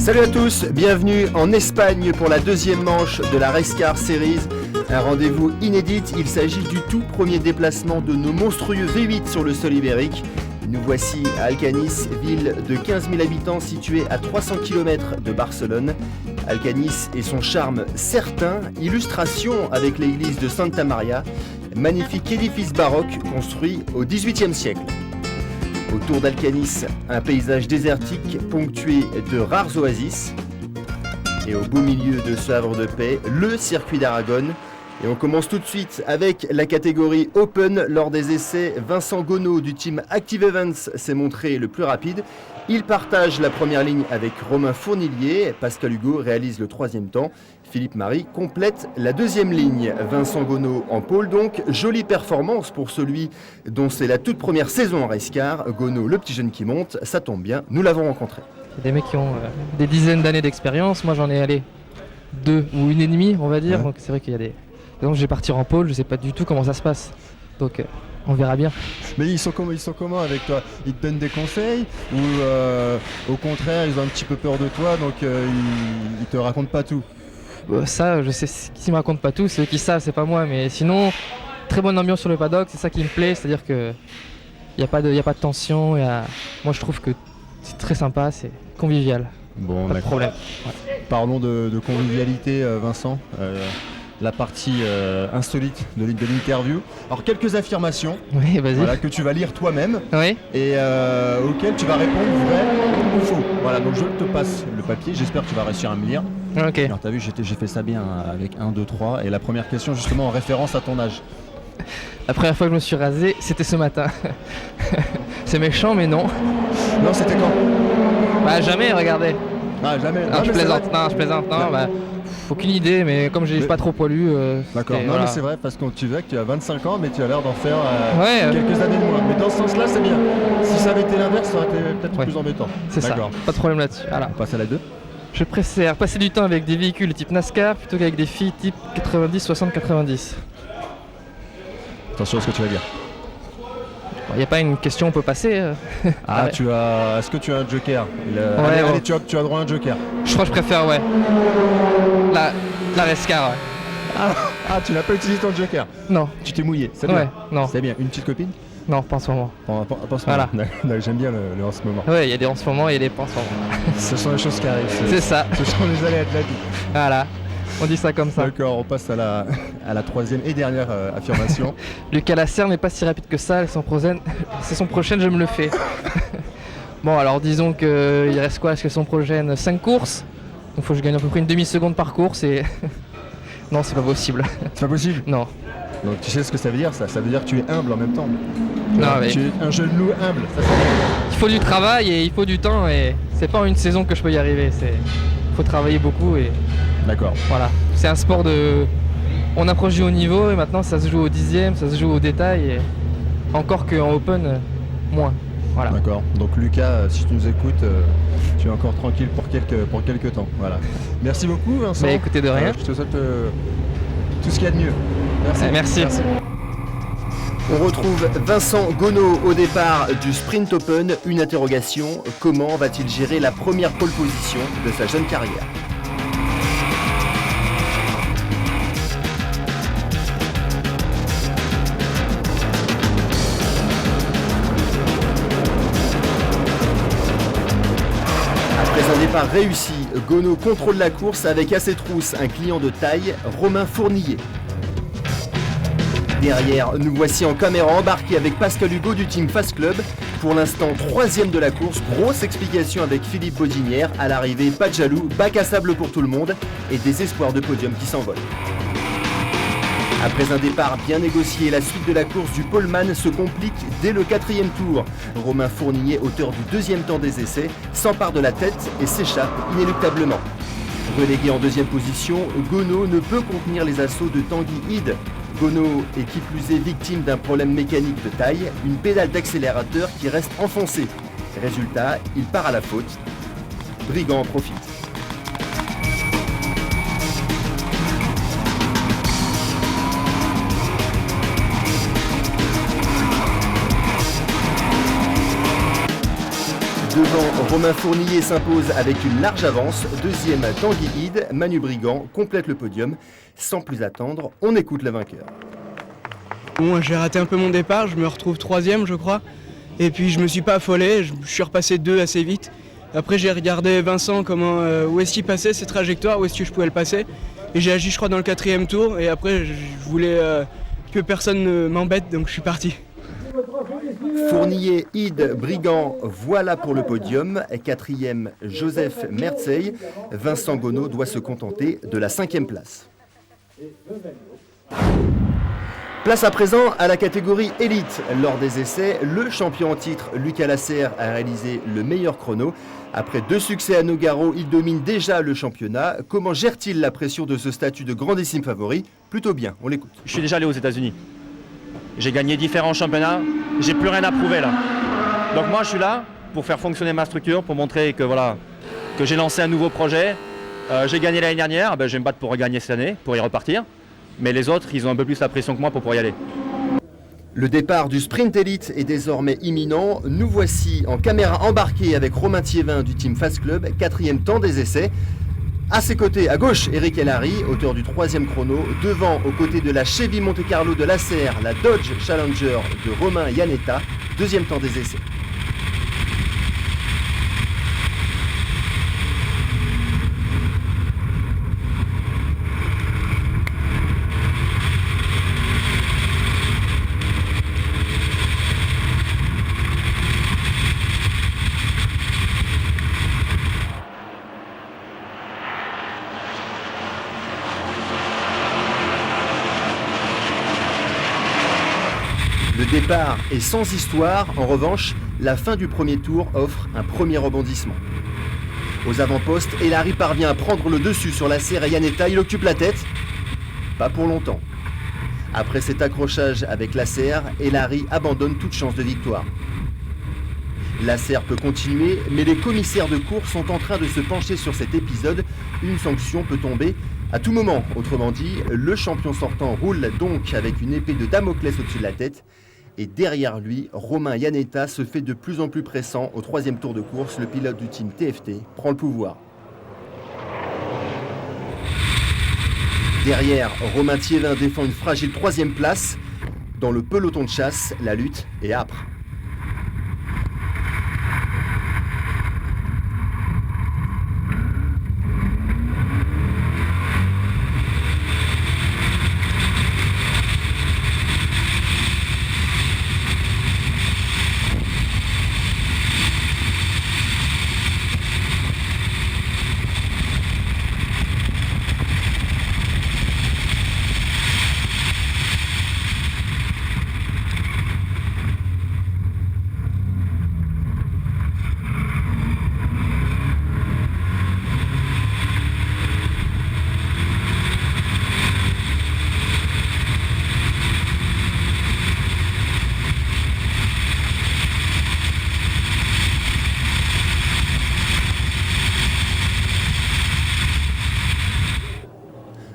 Salut à tous, bienvenue en Espagne pour la deuxième manche de la Racecar Series. Un rendez-vous inédit, il s'agit du tout premier déplacement de nos monstrueux V8 sur le sol ibérique. Nous voici à Alcanis, ville de 15 000 habitants située à 300 km de Barcelone. Alcanis et son charme certain, illustration avec l'église de Santa Maria, magnifique édifice baroque construit au XVIIIe siècle. Autour d'Alcanis, un paysage désertique ponctué de rares oasis. Et au beau milieu de ce havre de paix, le circuit d'Aragon. Et on commence tout de suite avec la catégorie Open. Lors des essais, Vincent Gonneau du team Active Events s'est montré le plus rapide. Il partage la première ligne avec Romain Fournillier. Pascal Hugo réalise le troisième temps. Philippe Marie complète la deuxième ligne. Vincent Gonneau en pôle donc. Jolie performance pour celui dont c'est la toute première saison en racecar. Gonneau, le petit jeune qui monte, ça tombe bien, nous l'avons rencontré. Il y a des mecs qui ont des dizaines d'années d'expérience. Moi j'en ai allé 2 ou 1,5 on va dire. Ouais. Donc c'est vrai qu'il y a des... Donc je vais partir en pôle, je sais pas du tout comment ça se passe. Donc on verra bien. Mais ils sont comment avec toi? Ils te donnent des conseils ou au contraire ils ont un petit peu peur de toi donc ils te racontent pas tout? Ça je sais qu'ils me racontent pas tout, c'est eux qui savent, c'est pas moi. Mais sinon très bonne ambiance sur le paddock, c'est ça qui me plaît, c'est-à-dire que y a pas de tension. Moi je trouve que c'est très sympa, c'est convivial. Bon, pas de problème. Ouais. Parlons de convivialité, Vincent. La partie insolite de l'interview. Alors quelques affirmations, oui, vas-y. Voilà, que tu vas lire toi-même, oui. Et auxquelles tu vas répondre vrai ou faux. Voilà, donc je te passe le papier, j'espère que tu vas réussir à me lire. Ok. Alors t'as vu, j'ai fait ça bien avec 1, 2, 3. Et la première question justement en référence à ton âge. La première fois que je me suis rasé, c'était ce matin. C'est méchant mais non. Non, c'était quand? Bah jamais, regardez. Ah jamais. Non, je plaisante. Non, bah, aucune idée, mais comme je n'ai pas trop poilu. D'accord, non voilà. Mais c'est vrai, parce que tu vois que tu as 25 ans, mais tu as l'air d'en faire ouais, quelques années de moins. Mais dans ce sens-là, c'est bien. Si ça avait été l'inverse, ça aurait été peut-être plus embêtant. C'est ça, pas de problème là-dessus. Voilà. On passe à la 2. Je préfère passer du temps avec des véhicules type NASCAR plutôt qu'avec des filles type 90, 60, 90. Attention à ce que tu vas dire. Il n'y a pas une question, on peut passer. Ah, ouais. Est-ce que tu as un joker? Allez, tu as droit à un joker. Je crois que je préfère, ouais. La Racecar, ouais. Ah, tu n'as pas utilisé ton joker? Non. Tu t'es mouillé, c'est bien. Ouais, non. C'est bien. Une petite copine? Non, pas en ce moment. Pas en ce voilà. moment. J'aime bien le en ce moment. Ouais, il y a des en ce moment et des pas en ce moment. Ce sont les choses qui arrivent. C'est ça. Ce sont les aléas de la vie. Voilà. On dit ça comme ça. D'accord, on passe à la troisième et dernière affirmation. Lucas Lasserre n'est pas si rapide que ça, saison prochaine je me le fais. Bon alors disons qu'il reste quoi à la saison prochaine? 5 courses. Donc il faut que je gagne à peu près une demi-seconde par course et... Non, c'est pas possible. C'est pas possible? Non. Donc tu sais ce que ça veut dire ça? Ça veut dire que tu es humble en même temps. Non, mais... Tu es un jeune loup humble, ça c'est bien. Il faut du travail et il faut du temps et c'est pas en une saison que je peux y arriver. Il faut travailler beaucoup et... D'accord. Voilà, c'est un sport de... On approche du haut niveau et maintenant ça se joue au dixième, ça se joue au détail et encore qu'en open, moins. Voilà. D'accord, donc Lucas, si tu nous écoutes, tu es encore tranquille pour quelques temps. Voilà. Merci beaucoup Vincent. Bah écoutez, de rien. Je te souhaite tout ce qu'il y a de mieux. Merci. Merci. On retrouve Vincent Gonneau au départ du Sprint Open. Une interrogation, comment va-t-il gérer la première pole position de sa jeune carrière? Après un départ réussi, Gonneau contrôle la course avec à ses trousses un client de taille, Romain Fournillier. Derrière, nous voici en caméra embarqué avec Pascal Hugo du Team Fast Club. Pour l'instant, 3e de la course. Grosse explication avec Philippe Baudinière. À l'arrivée, pas de jaloux, bac à sable pour tout le monde et des espoirs de podium qui s'envolent. Après un départ bien négocié, la suite de la course du poleman se complique dès le 4e tour. Romain Fournillier, auteur du 2e temps des essais, s'empare de la tête et s'échappe inéluctablement. Relégué en 2e position, Gonneau ne peut contenir les assauts de Tanguy Ide. Gonneau est qui plus est victime d'un problème mécanique de taille, une pédale d'accélérateur qui reste enfoncée. Résultat, il part à la faute. Brigand en profite. Devant Romain Fournier s'impose avec une large avance. Deuxième, Tanguy Ide. Manu Brigand complète le podium. Sans plus attendre, on écoute le vainqueur. Bon, j'ai raté un peu mon départ, je me retrouve troisième je crois. Et puis je me suis pas affolé, je suis repassé 2 assez vite. Après j'ai regardé Vincent où est-ce qu'il passait, ses trajectoires, où est-ce que je pouvais le passer. Et j'ai agi je crois dans le 4e tour et après je voulais que personne ne m'embête donc je suis parti. Fournier, Ide, Brigand, voilà pour le podium. 4e, Joseph Mertzeil. Vincent Gonneau doit se contenter de la 5e place. Place à présent à la catégorie élite. Lors des essais, le champion en titre, Lucas Lasserre, a réalisé le meilleur chrono. Après 2 succès à Nogaro, il domine déjà le championnat. Comment gère-t-il la pression de ce statut de grandissime favori? Plutôt bien, on l'écoute. Je suis déjà allé aux États-Unis. J'ai gagné différents championnats. J'ai plus rien à prouver là. Donc moi je suis là pour faire fonctionner ma structure, pour montrer que j'ai lancé un nouveau projet. J'ai gagné l'année dernière, je vais me battre pour regagner cette année, pour y repartir. Mais les autres, ils ont un peu plus la pression que moi pour pouvoir y aller. Le départ du sprint élite est désormais imminent. Nous voici en caméra embarquée avec Romain Thiévin du Team Fast Club, 4e temps des essais. À ses côtés, à gauche, Eric Hellary, auteur du 3e chrono. Devant, aux côtés de la Chevy Monte Carlo de Lasserre, la Dodge Challenger de Romain Iannetta, 2e temps des essais. Le départ est sans histoire. En revanche, la fin du premier tour offre un premier rebondissement. Aux avant-postes, Hellary parvient à prendre le dessus sur Lasserre et Iannetta. Il occupe la tête. Pas pour longtemps. Après cet accrochage avec Lasserre, Hellary abandonne toute chance de victoire. Lasserre peut continuer, mais les commissaires de course sont en train de se pencher sur cet épisode. Une sanction peut tomber à tout moment. Autrement dit, le champion sortant roule donc avec une épée de Damoclès au-dessus de la tête. Et derrière lui, Romain Iannetta se fait de plus en plus pressant. Au 3e tour de course, le pilote du team TFT prend le pouvoir. Derrière, Romain Thiévin défend une fragile 3e place. Dans le peloton de chasse, la lutte est âpre.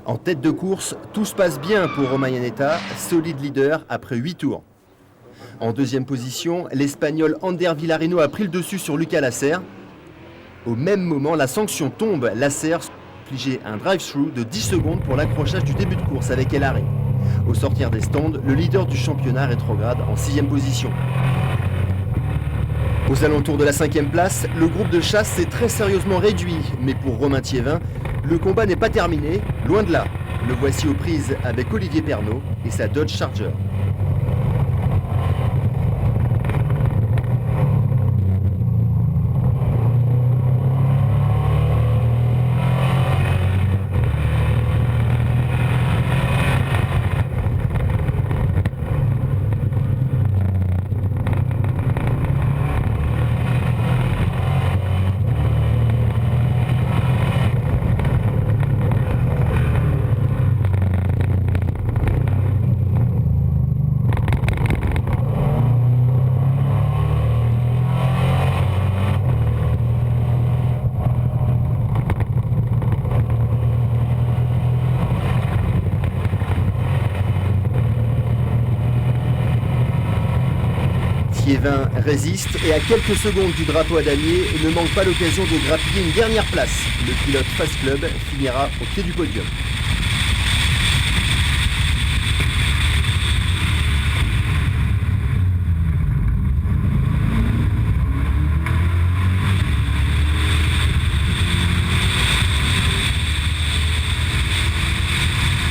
En tête de course, tout se passe bien pour Romain Iannetta, solide leader après 8 tours. En 2e position, l'Espagnol Ander Villarino a pris le dessus sur Lucas Lasserre. Au même moment, la sanction tombe. Lasserre infligé un drive-through de 10 secondes pour l'accrochage du début de course avec Hellary. Au sortir des stands, le leader du championnat rétrograde en 6e position. Aux alentours de la 5e place, le groupe de chasse s'est très sérieusement réduit. Mais pour Romain Thiévin, le combat n'est pas terminé, loin de là. Le voici aux prises avec Olivier Pernot et sa Dodge Charger. Thiévin résiste et à quelques secondes du drapeau à damier ne manque pas l'occasion de grappiller une dernière place. Le pilote Fast Club finira au pied du podium.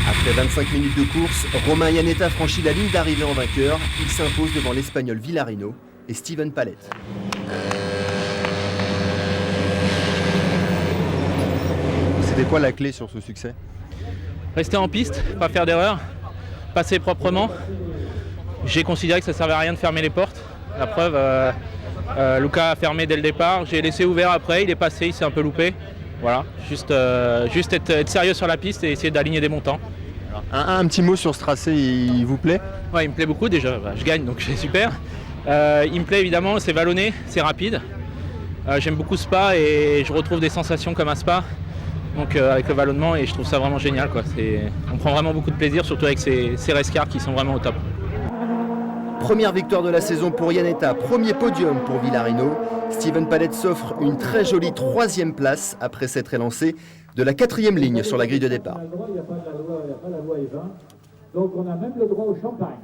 Après 25 minutes de course, Romain Iannetta franchit la ligne d'arrivée en vainqueur. Il s'impose devant l'Espagnol Villarino et Steven Pallet. C'était quoi la clé sur ce succès? Rester en piste, pas faire d'erreur, passer proprement. J'ai considéré que ça ne servait à rien de fermer les portes. La preuve, Luca a fermé dès le départ. J'ai laissé ouvert après, il est passé, il s'est un peu loupé. Voilà, juste être sérieux sur la piste et essayer d'aligner des montants. Un petit mot sur ce tracé, il vous plaît? Ouais, il me plaît beaucoup déjà, je gagne donc c'est super. Il me plaît évidemment, c'est vallonné, c'est rapide. J'aime beaucoup Spa et je retrouve des sensations comme à Spa. Donc avec le vallonnement et je trouve ça vraiment génial, quoi. On prend vraiment beaucoup de plaisir, surtout avec ces race cars qui sont vraiment au top. Première victoire de la saison pour Iannetta, premier podium pour Villarino. Steven Pallet s'offre une très jolie 3e place après s'être élancé de la 4e ligne sur la grille de départ. Il n'y a pas de la loi, il n'y a pas la loi E20. Donc on a même le droit au champagne.